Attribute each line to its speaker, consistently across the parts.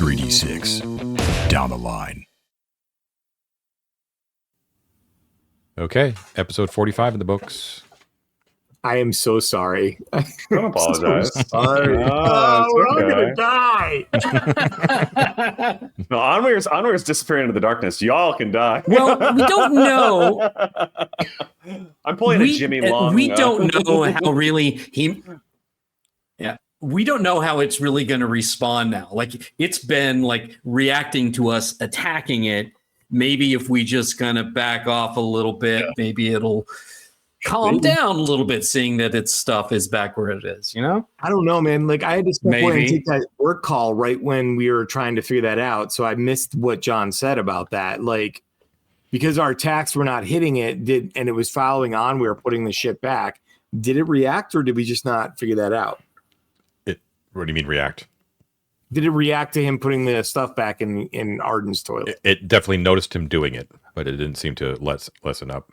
Speaker 1: 3d6 down the line.
Speaker 2: Okay, episode 45 in the books.
Speaker 3: I am so sorry.
Speaker 4: Don't apologize.
Speaker 3: Sorry.
Speaker 4: No,
Speaker 3: we're all
Speaker 4: it's
Speaker 3: gonna die.
Speaker 4: No, Onwere's disappearing into the darkness. Y'all can die.
Speaker 5: Well, we don't know.
Speaker 4: I'm pulling a Jimmy Long.
Speaker 5: We don't know how really we don't know how it's really going to respond now. Like, it's been like reacting to us, attacking it. Maybe if we just kind of back off a little bit, maybe it'll calm down a little bit, seeing that its stuff is back where it is, you know?
Speaker 3: I don't know, man. Like, I had to step away and
Speaker 5: Maybe.
Speaker 3: take that work call right when we were trying to figure that out. So I missed what John said about that. Like, because our attacks were not hitting it, and it was following on, we were putting the ship back. Did it react, or did we just not figure that out?
Speaker 2: What do you mean react?
Speaker 3: Did it react to him putting the stuff back in Arden's toilet?
Speaker 2: It definitely noticed him doing it, but it didn't seem to lessen up.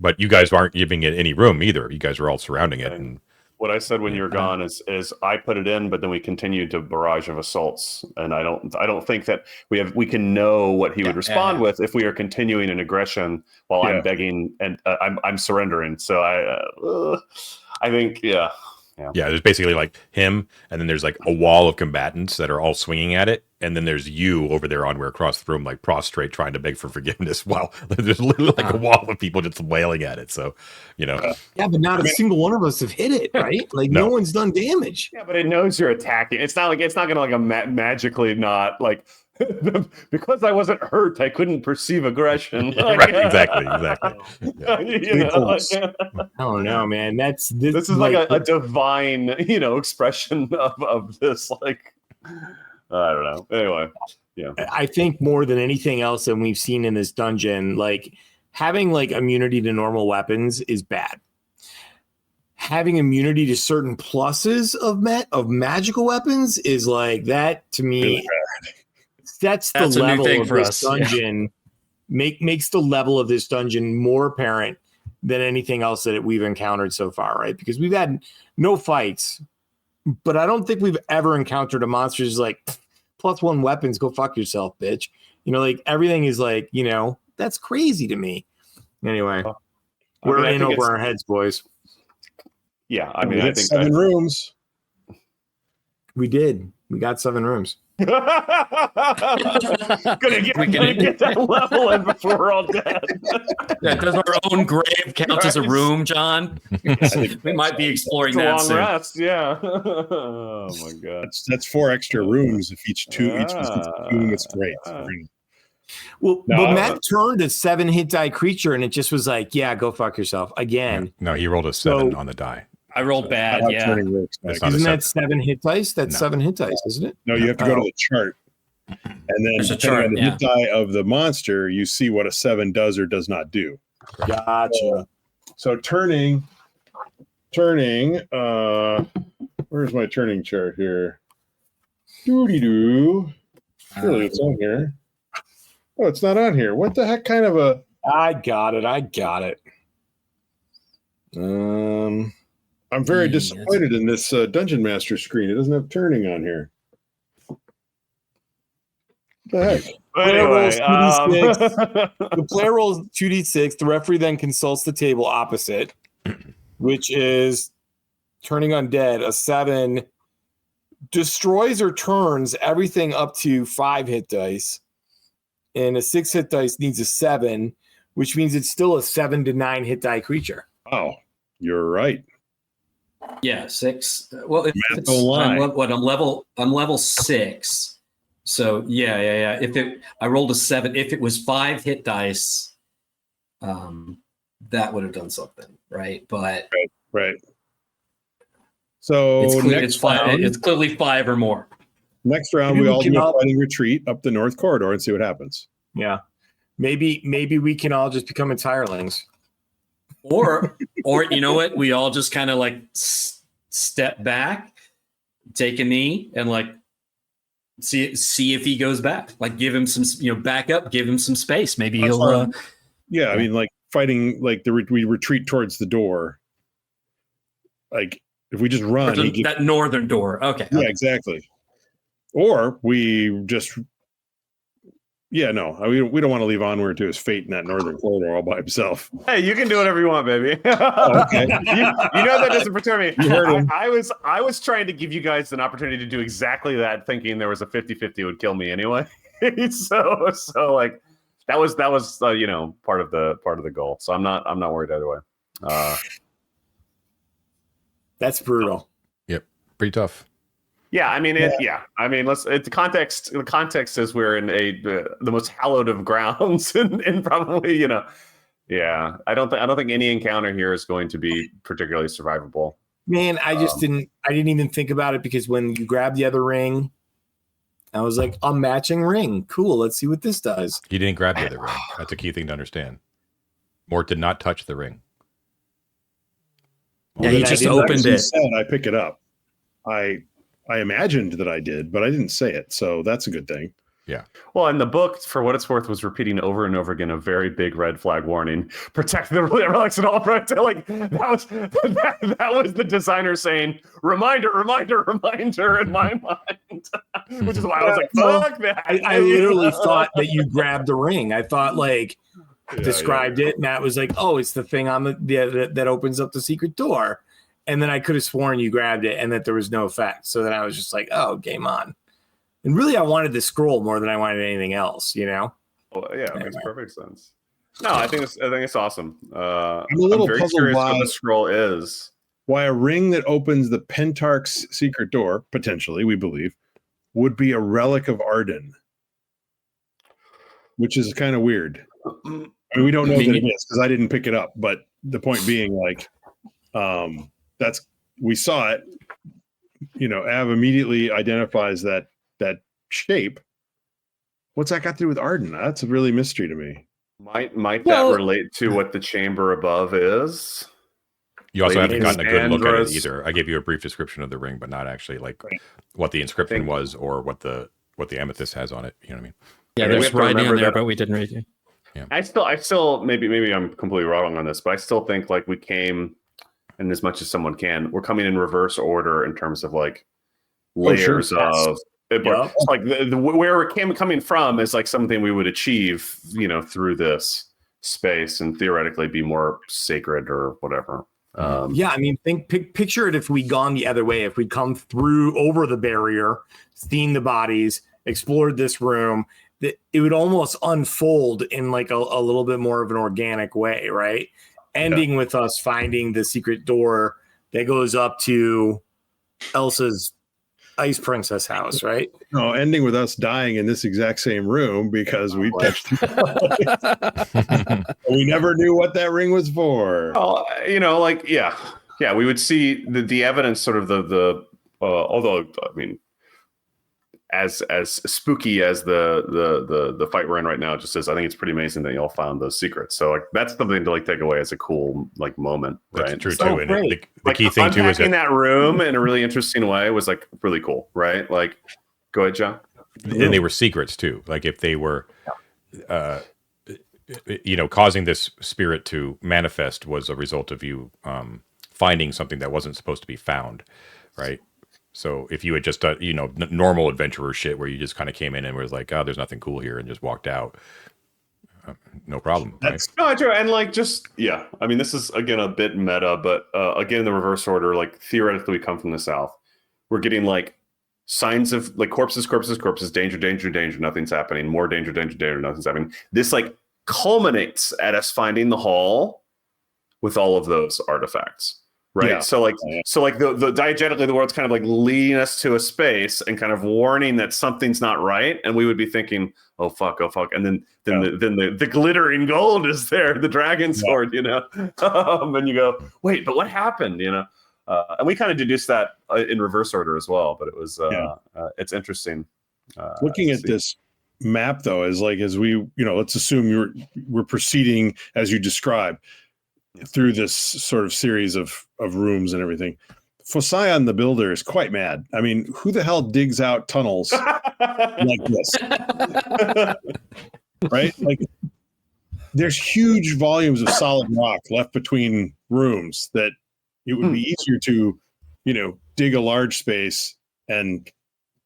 Speaker 2: But you guys aren't giving it any room either. You guys are all surrounding it. And
Speaker 4: What I said when you were gone is I put it in, but then we continued to barrage of assaults, and I don't think that we can know what he would respond with if we are continuing an aggression while I'm begging and I'm surrendering. So I think
Speaker 2: yeah, there's basically like him, and then there's like a wall of combatants that are all swinging at it, and then there's you over there on where across the room, like prostrate, trying to beg for forgiveness. Wow, there's literally like a wall of people just wailing at it. So, you know,
Speaker 3: Yeah, but not a single one of us have hit it, right? Like, no one's done damage.
Speaker 4: Yeah, but it knows you're attacking. It's not gonna like magically not like because I wasn't hurt, I couldn't perceive aggression. Like,
Speaker 2: right? Exactly. Yeah.
Speaker 4: You know, like,
Speaker 3: I don't know, man. This
Speaker 4: is like a divine, expression of this. Like, I don't know. Anyway, yeah.
Speaker 3: I think more than anything else that we've seen in this dungeon, like, having like immunity to normal weapons is bad. Having immunity to certain pluses of magical weapons is like that to me.
Speaker 4: Really
Speaker 3: That's the
Speaker 5: That's a new
Speaker 3: level
Speaker 5: thing
Speaker 3: of
Speaker 5: for
Speaker 3: this
Speaker 5: us.
Speaker 3: dungeon. Makes the level of this dungeon more apparent than anything else that we've encountered so far, right? Because we've had no fights, but I don't think we've ever encountered a monster who's like, +1 weapons, go fuck yourself, bitch. You know, like, everything is like, that's crazy to me. Anyway, we're in over our heads, boys.
Speaker 4: Yeah, I mean,
Speaker 6: we
Speaker 4: I
Speaker 6: hit
Speaker 4: think
Speaker 6: 7 rooms.
Speaker 3: We did. We got 7 rooms.
Speaker 4: gonna get that level in before we're all dead.
Speaker 5: Yeah, does our own grave count as a room, John? We might be exploring
Speaker 4: It's a
Speaker 5: that
Speaker 4: long
Speaker 5: soon.
Speaker 4: rest, yeah. Oh my god.
Speaker 6: That's 4 extra rooms if each one's 2. It's great.
Speaker 3: Well,
Speaker 6: No,
Speaker 3: but Matt turned a 7 hit die creature, and it just was like, yeah, go fuck yourself again.
Speaker 2: No, he rolled a 7 on the die.
Speaker 5: I rolled bad,
Speaker 6: How
Speaker 5: yeah.
Speaker 6: turning works, Mike.
Speaker 2: It's not a
Speaker 3: Isn't that
Speaker 2: 7.
Speaker 3: 7 hit dice? That's
Speaker 2: No.
Speaker 3: 7 hit dice, isn't it?
Speaker 6: No, you have to go to the chart. And then
Speaker 5: There's a
Speaker 6: depending
Speaker 5: chart,
Speaker 6: on the hit die of the monster, you see what a 7 does or does not do.
Speaker 3: Gotcha.
Speaker 6: So turning, where's my turning chart here? Doody-doo. Surely it's on here. Oh, it's not on here. What the heck kind of a...
Speaker 3: I got it.
Speaker 6: I'm very disappointed in this Dungeon Master screen. It doesn't have turning on here. What the heck?
Speaker 4: Anyway,
Speaker 3: The player rolls 2d6. The referee then consults the table opposite, which is turning undead. A 7 destroys or turns everything up to 5 hit dice, and a 6 hit dice needs a 7, which means it's still a 7 to 9 hit die creature.
Speaker 6: Oh, you're right.
Speaker 5: Yeah, 6. Well,
Speaker 6: Math don't lie.
Speaker 5: I'm level 6. So yeah. I rolled a 7. If it was 5 hit dice, that would have done something, right? But
Speaker 6: Right. So
Speaker 5: it's clearly 5 or more.
Speaker 6: Next round,
Speaker 3: Maybe
Speaker 6: we
Speaker 3: we
Speaker 6: all
Speaker 3: can
Speaker 6: do a
Speaker 3: all-
Speaker 6: fighting retreat up the north corridor and see what happens.
Speaker 3: Yeah. Maybe we can all just become entirelings.
Speaker 5: Or you know what? We all just kind of like step back, take a knee, and like see if he goes back. Like, give him some, back up, give him some space. Maybe
Speaker 6: That's
Speaker 5: he'll.
Speaker 6: fine. Yeah, I mean, like fighting, like we retreat towards the door. Like if we just run,
Speaker 5: that northern door. Okay.
Speaker 6: Yeah, exactly. Or we just, we don't want to leave Onward to his fate in that northern corridor all by himself.
Speaker 4: Hey, you can do whatever you want, baby.
Speaker 6: Oh, okay.
Speaker 4: you know that doesn't perturb me.
Speaker 6: You heard him.
Speaker 4: I was trying to give you guys an opportunity to do exactly that, thinking there was a 50-50 would kill me anyway. so like that was part of the goal. So I'm not worried either way.
Speaker 3: That's brutal.
Speaker 2: Yep, pretty tough.
Speaker 4: Yeah, I mean, the context says we're in the most hallowed of grounds, and probably, yeah. I don't think any encounter here is going to be particularly survivable.
Speaker 3: Man, I didn't even think about it, because when you grab the other ring, I was like, a matching ring. Cool. Let's see what this does.
Speaker 2: You didn't grab the other ring. That's a key thing to understand. Mort did not touch the ring.
Speaker 5: Yeah, he just opened it.
Speaker 6: I pick it up. I imagined that I did, but I didn't say it, so that's a good thing.
Speaker 2: Yeah.
Speaker 4: Well, and the book, for what it's worth, was repeating over and over again a very big red flag warning: protect the relics and all. Right? Like that was the designer saying, "Reminder, reminder, reminder" in my mind, which is why I was like, "Fuck that!"
Speaker 3: I literally thought that you grabbed the ring. I thought described it, and that was like, oh, it's the thing on that opens up the secret door. And then I could have sworn you grabbed it and that there was no effect. So then I was just like, oh, game on. And really, I wanted the scroll more than I wanted anything else,
Speaker 4: Well, yeah, it makes perfect sense. No, I think it's awesome.
Speaker 6: I'm a little
Speaker 4: very
Speaker 6: puzzled
Speaker 4: curious
Speaker 6: why
Speaker 4: what the scroll is.
Speaker 6: Why a ring that opens the Pentarch's secret door, potentially, we believe, would be a relic of Arden, which is kind of weird. I mean, we don't know that it is, because I didn't pick it up. But the point being, we saw it. Av immediately identifies that shape. What's that got to do with Arden? That's a really mystery to me.
Speaker 4: Might that relate to what the chamber above is?
Speaker 2: You also haven't gotten a good look at it either. I gave you a brief description of the ring, but not actually what the inscription was or what the amethyst has on it. You know what I mean?
Speaker 5: Yeah, there's writing in there, but we didn't read it.
Speaker 2: Yeah.
Speaker 4: I still maybe I'm completely wrong on this, but I still think we came, and as much as someone can, we're coming in reverse order in terms of layers of. But where it coming from is something we would achieve, through this space and theoretically be more sacred or whatever.
Speaker 3: Yeah, I mean, picture it if we'd gone the other way, if we'd come through over the barrier, seen the bodies, explored this room, that it would almost unfold in a little bit more of an organic way, right? Ending with us finding the secret door that goes up to Elsa's Ice Princess house, right?
Speaker 6: No, ending with us dying in this exact same room because we touched we never knew what that ring was for.
Speaker 4: Oh, we would see the evidence, sort of the although I mean, as spooky as the fight we're in right now just says, I think it's pretty amazing that y'all found those secrets. So that's something to take away as a cool moment.
Speaker 2: That's
Speaker 4: right?
Speaker 2: true too. And the key thing too is
Speaker 4: that room in a really interesting way was really cool, right? Go ahead, John.
Speaker 2: And they were secrets too. If they were, causing this spirit to manifest was a result of you finding something that wasn't supposed to be found, right? So if you had just done, normal adventurer shit where you just kind of came in and was like, oh, there's nothing cool here and just walked out, no problem.
Speaker 4: That's no, true. And I mean, this is again a bit meta, but again, in the reverse order, theoretically we come from the south. We're getting signs of corpses, danger, danger, danger, nothing's happening. More danger, danger, danger, nothing's happening. This culminates at us finding the hall with all of those artifacts. Right. Yeah. So the diegetically, the world's kind of leading us to a space and kind of warning that something's not right. And we would be thinking, oh, fuck. And then the glittering gold is there, the dragon sword, and you go, wait, but what happened? And we kind of deduced that in reverse order as well. But it was it's interesting.
Speaker 6: Looking at this map, though, as we, let's assume we're proceeding as you describe through this sort of series of rooms and everything. Phocyon the builder is quite mad. I mean, who the hell digs out tunnels like this? Right? There's huge volumes of solid rock left between rooms that it would be easier to, dig a large space and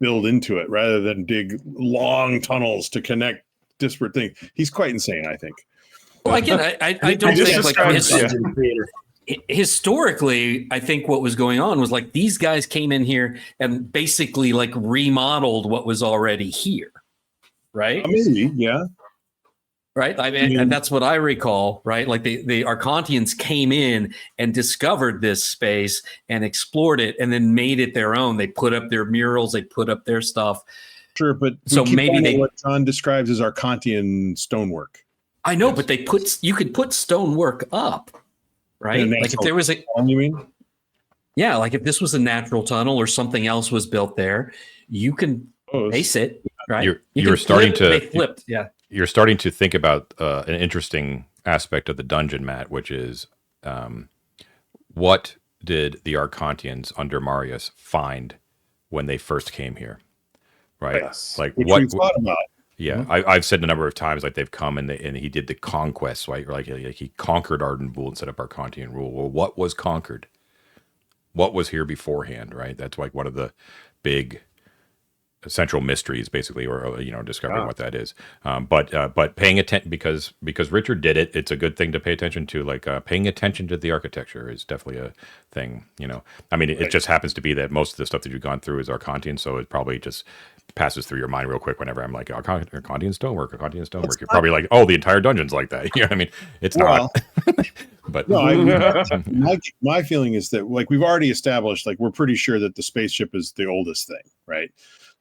Speaker 6: build into it rather than dig long tunnels to connect disparate things. He's quite insane, I think.
Speaker 5: Well, again, I don't think like historically, I think what was going on was like these guys came in here and basically like remodeled what was already here, right?
Speaker 6: Maybe, yeah.
Speaker 5: Right. I mean, and that's what I recall, right? Like the Archonteans came in and discovered this space and explored it and then made it their own. They put up their murals, they put up their stuff.
Speaker 6: Sure, but
Speaker 5: so maybe
Speaker 6: what John describes as Archontean stonework.
Speaker 5: I know, but you could put stonework up, right? Like if there was a
Speaker 6: you mean?
Speaker 5: Yeah, like if this was a natural tunnel or something else was built there, you can base it, right?
Speaker 2: You're starting to
Speaker 5: they flipped, yeah.
Speaker 2: You're starting to think about an interesting aspect of the dungeon, Matt, which is what did the Archonteans under Marius find when they first came here, right?
Speaker 4: Yes.
Speaker 2: Like
Speaker 6: which
Speaker 2: what
Speaker 6: we thought about.
Speaker 2: Yeah, I've said a number of times like they've come and he did the conquest, right? Like he conquered Arden Vul and set up Archontean rule. Well, what was conquered? What was here beforehand, right? That's like one of the big central mysteries, basically, or discovering what that is. But paying attention because Richard did it. It's a good thing to pay attention to. Like paying attention to the architecture is definitely a thing. I mean, it just happens to be that most of the stuff that you've gone through is Archontean, so it probably just passes through your mind real quick whenever I'm like Archontean stonework. You're probably like, oh, the entire dungeon's like that. You know what I mean? It's not. But
Speaker 6: no, my feeling is that like we've already established, like we're pretty sure that the spaceship is the oldest thing, right?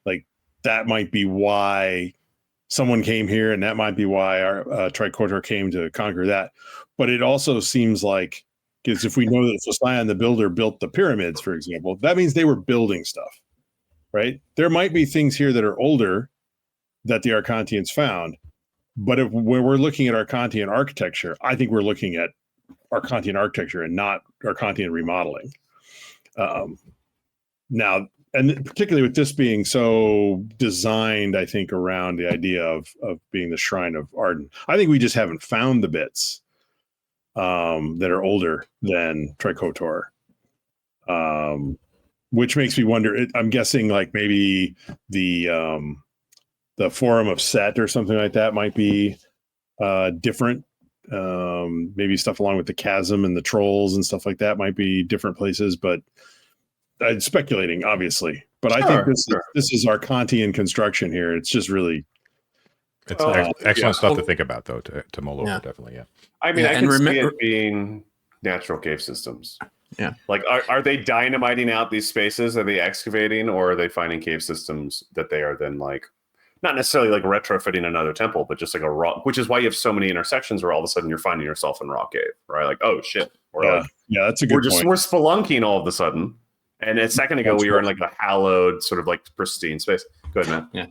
Speaker 6: Like that might be why someone came here, and that might be why our Tricortor came to conquer that. But it also seems like, because if we know that Phocion the builder built the pyramids, for example, that means they were building stuff, right? There might be things here that are older that the Archonteans found, but when we're looking at Archontean architecture, I think we're looking at Archontean architecture and not Archontean remodeling. Now, and particularly with this being so designed, I think, around the idea of being the Shrine of Arden, I think we just haven't found the bits that are older than Tricotor, which makes me wonder. I'm guessing like maybe the Forum of Set or something like that might be different. Maybe stuff along with the chasm and the trolls and stuff like that might be different places, but I'm speculating, obviously. But I think this is Archontean construction here. It's just really
Speaker 2: excellent stuff to think about, though, to mull over, definitely. Yeah.
Speaker 4: I mean, I can see it being natural cave systems.
Speaker 5: Yeah.
Speaker 4: Like, are they dynamiting out these spaces? Are they excavating, or are they finding cave systems that they are then like, not necessarily like retrofitting another temple, but just like a rock, which is why you have so many intersections where all of a sudden you're finding yourself in rock cave, right? Like, oh shit.
Speaker 6: Yeah, that's a good point.
Speaker 4: We're spelunking all of a sudden. And a second ago, we were in like a hallowed, sort of like pristine space. Go ahead, man.
Speaker 5: Yeah.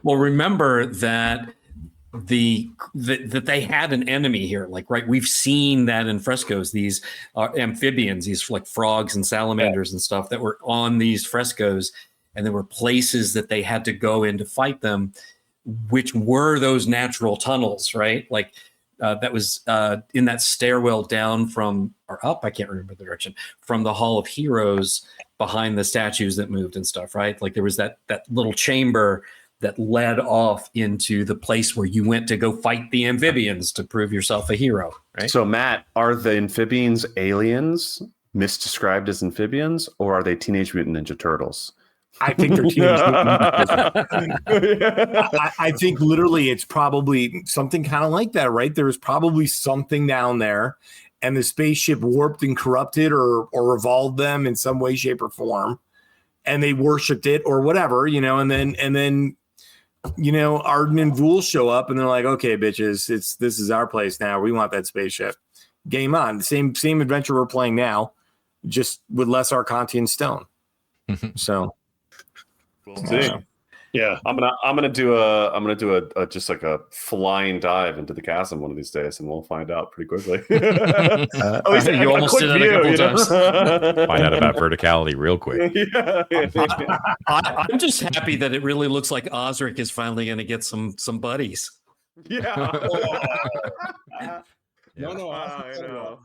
Speaker 5: Well, remember that that they had an enemy here. Like, right, we've seen that in frescoes. These amphibians, these like frogs and salamanders and stuff that were on these frescoes, and there were places that they had to go in to fight them, which were those natural tunnels, right? Like that was in that stairwell down from or up. I can't remember the direction from the Hall of Heroes. Behind the statues that moved and stuff, right? Like there was that little chamber that led off into the place where you went to go fight the amphibians to prove yourself a hero, right?
Speaker 4: So, Matt, are the amphibians aliens misdescribed as amphibians, or are they Teenage Mutant Ninja Turtles?
Speaker 3: I think they're Teenage Mutant Ninja. I think literally it's probably something kind of like that, right? There was probably something down there, and the spaceship warped and corrupted or revolved them in some way, shape, or form, and they worshipped it or whatever, and then Arden and Vul show up and they're like, okay, bitches, this is our place now. We want that spaceship. Game on. The same adventure we're playing now, just with less Archontean stone. So
Speaker 4: we'll see.
Speaker 6: Yeah,
Speaker 4: I'm gonna do a just like a flying dive into the chasm one of these days, and we'll find out pretty quickly. At least
Speaker 5: you almost did that a couple times.
Speaker 2: Find out about verticality real quick.
Speaker 5: I'm just happy that it really looks like Osric is finally going to get some buddies.
Speaker 4: Yeah.
Speaker 6: No,
Speaker 4: I know.